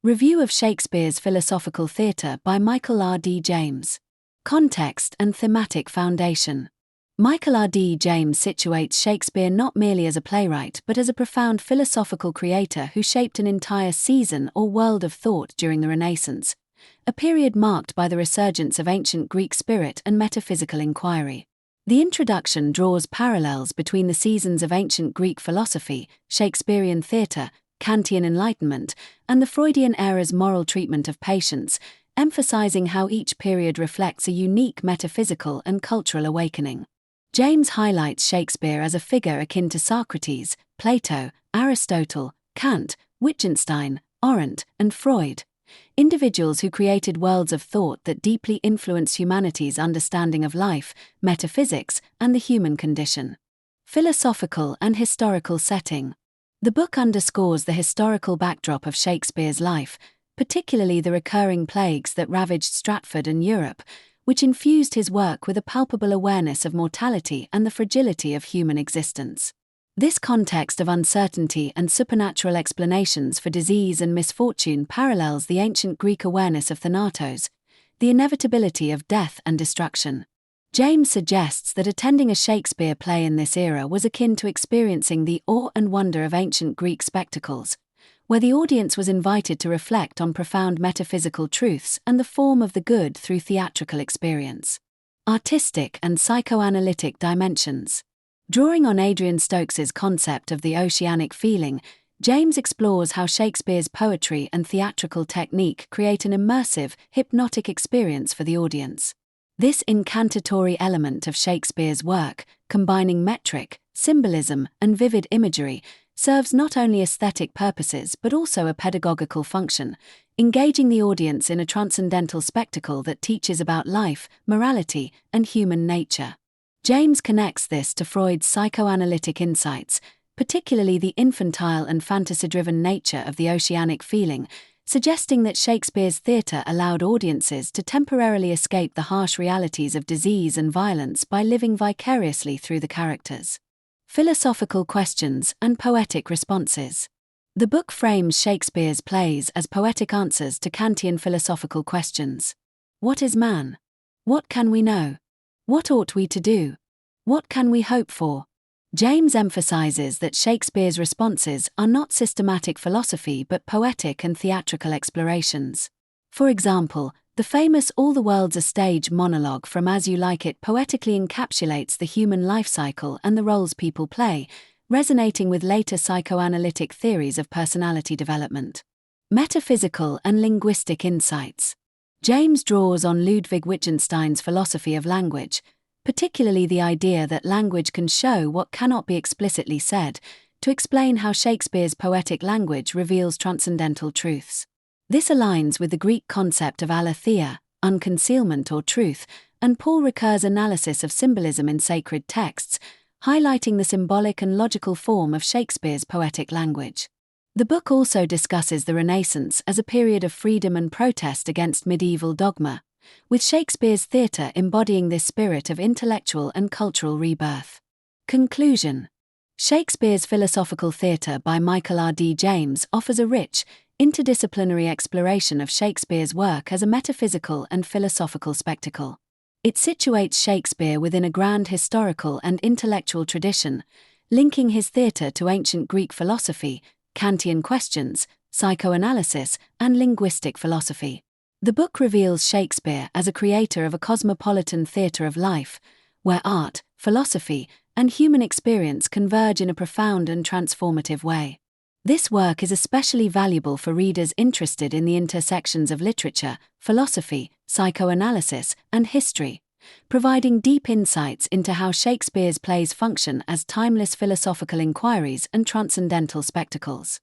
Review of Shakespeare's Philosophical Theatre by Michael R. D. James. Context and thematic foundation. Michael R. D. James situates Shakespeare not merely as a playwright but as a profound philosophical creator who shaped an entire season or world of thought during the Renaissance, a period marked by the resurgence of ancient Greek spirit and metaphysical inquiry. The introduction draws parallels between the seasons of ancient Greek philosophy, Shakespearean theatre, Kantian Enlightenment, and the Freudian era's moral treatment of patience, emphasizing how each period reflects a unique metaphysical and cultural awakening. James highlights Shakespeare as a figure akin to Socrates, Plato, Aristotle, Kant, Wittgenstein, Arendt, and Freud, individuals who created worlds of thought that deeply influence humanity's understanding of life, metaphysics, and the human condition. Philosophical and historical setting. The book underscores the historical backdrop of Shakespeare's life, particularly the recurring plagues that ravaged Stratford and Europe, which infused his work with a palpable awareness of mortality and the fragility of human existence. This context of uncertainty and supernatural explanations for disease and misfortune parallels the ancient Greek awareness of thanatos, the inevitability of death and destruction. James suggests that attending a Shakespeare play in this era was akin to experiencing the awe and wonder of ancient Greek spectacles, where the audience was invited to reflect on profound metaphysical truths and the form of the good through theatrical experience. Artistic and psychoanalytic dimensions. Drawing on Adrian Stokes's concept of the oceanic feeling, James explores how Shakespeare's poetry and theatrical technique create an immersive, hypnotic experience for the audience. This incantatory element of Shakespeare's work, combining metric, symbolism, and vivid imagery, serves not only aesthetic purposes but also a pedagogical function, engaging the audience in a transcendental spectacle that teaches about life, morality, and human nature. James connects this to Freud's psychoanalytic insights, particularly the infantile and fantasy-driven nature of the oceanic feeling, suggesting that Shakespeare's theatre allowed audiences to temporarily escape the harsh realities of disease and violence by living vicariously through the characters. Philosophical questions and poetic responses. The book frames Shakespeare's plays as poetic answers to Kantian philosophical questions. What is man? What can we know? What ought we to do? What can we hope for? James emphasizes that Shakespeare's responses are not systematic philosophy but poetic and theatrical explorations. For example, the famous All the World's a Stage monologue from As You Like It poetically encapsulates the human life cycle and the roles people play, resonating with later psychoanalytic theories of personality development. Metaphysical and linguistic insights. James draws on Ludwig Wittgenstein's philosophy of language, particularly the idea that language can show what cannot be explicitly said, to explain how Shakespeare's poetic language reveals transcendental truths. This aligns with the Greek concept of aletheia, unconcealment or truth, and Paul Ricoeur's analysis of symbolism in sacred texts, highlighting the symbolic and logical form of Shakespeare's poetic language. The book also discusses the Renaissance as a period of freedom and protest against medieval dogma, with Shakespeare's theatre embodying this spirit of intellectual and cultural rebirth. Conclusion. Shakespeare's Philosophical Theatre by Michael R. D. James offers a rich, interdisciplinary exploration of Shakespeare's work as a metaphysical and philosophical spectacle. It situates Shakespeare within a grand historical and intellectual tradition, linking his theatre to ancient Greek philosophy, Kantian questions, psychoanalysis, and linguistic philosophy. The book reveals Shakespeare as a creator of a cosmopolitan theatre of life, where art, philosophy, and human experience converge in a profound and transformative way. This work is especially valuable for readers interested in the intersections of literature, philosophy, psychoanalysis, and history, providing deep insights into how Shakespeare's plays function as timeless philosophical inquiries and transcendental spectacles.